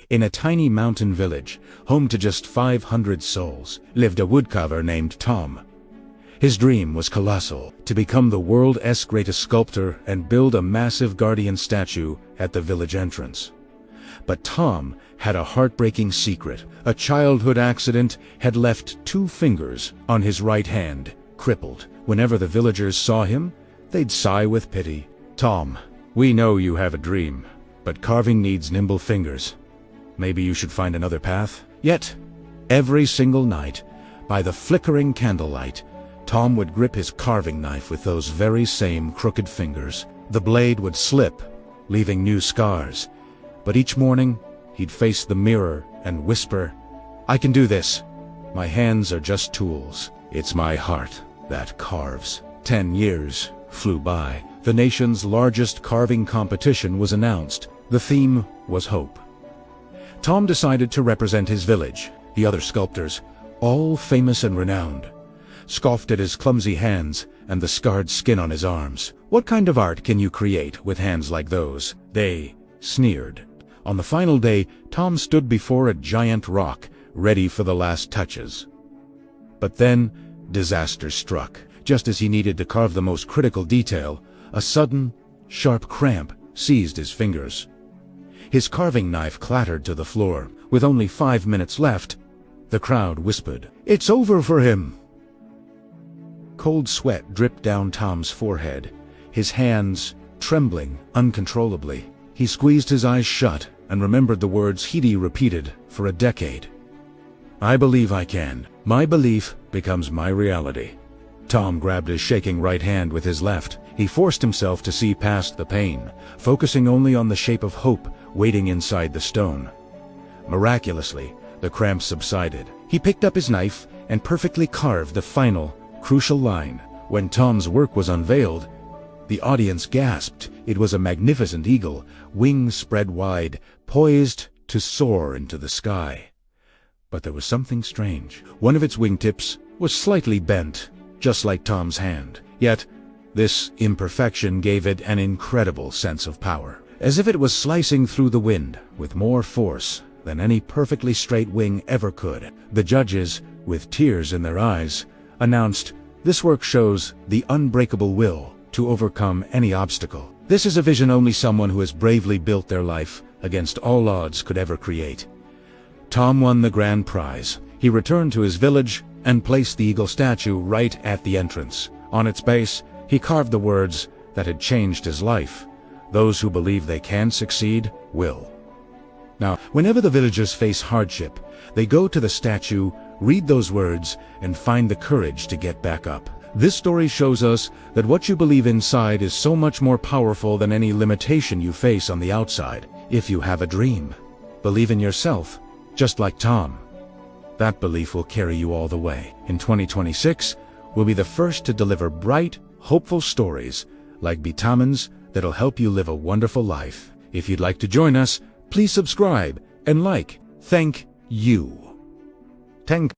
In a tiny mountain village, home to just 500 souls, lived a woodcarver named Tom. His dream was colossal, to become the world's greatest sculptor and build a massive guardian statue at the village entrance. But Tom had a heartbreaking secret. A childhood accident had left 2 fingers on his right hand, crippled. Whenever the villagers saw him, they'd sigh with pity. "Tom, we know you have a dream, but carving needs nimble fingers. Maybe you should find another path." Yet, every single night, by the flickering candlelight, Tom would grip his carving knife with those very same crooked fingers. The blade would slip, leaving new scars. But each morning, he'd face the mirror and whisper, "I can do this. My hands are just tools. It's my heart that carves." 10 years flew by. The nation's largest carving competition was announced. The theme was hope. Tom decided to represent his village. The other sculptors, all famous and renowned, scoffed at his clumsy hands and the scarred skin on his arms. "What kind of art can you create with hands like those?" they sneered. On the final day, Tom stood before a giant rock, ready for the last touches. But then, disaster struck. Just as he needed to carve the most critical detail, a sudden, sharp cramp seized his fingers. His carving knife clattered to the floor. With only 5 minutes left, the crowd whispered, "It's over for him." Cold sweat dripped down Tom's forehead, his hands trembling uncontrollably. He squeezed his eyes shut and remembered the words he'd repeated for a decade. "I believe I can. My belief becomes my reality." Tom grabbed his shaking right hand with his left. He forced himself to see past the pain, focusing only on the shape of hope waiting inside the stone. Miraculously, the cramps subsided. He picked up his knife and perfectly carved the final, crucial line. When Tom's work was unveiled, the audience gasped. It was a magnificent eagle, wings spread wide, poised to soar into the sky. But there was something strange. One of its wingtips was slightly bent, just like Tom's hand. Yet, this imperfection gave it an incredible sense of power, as if it was slicing through the wind with more force than any perfectly straight wing ever could. The judges, with tears in their eyes, announced, "This work shows the unbreakable will to overcome any obstacle. This is a vision only someone who has bravely built their life against all odds could ever create." Tom won the grand prize. He returned to his village and placed the eagle statue right at the entrance. On its base, he carved the words that had changed his life: "Those who believe they can succeed will." Now, whenever the villagers face hardship, they go to the statue, read those words, and find the courage to get back up. This story shows us that what you believe inside is so much more powerful than any limitation you face on the outside. If you have a dream, believe in yourself, just like Tom. That belief will carry you all the way. In 2026, we'll be the first to deliver bright, hopeful stories like vitamins that'll help you live a wonderful life. If you'd like to join us, please subscribe and like. Thank you. Thank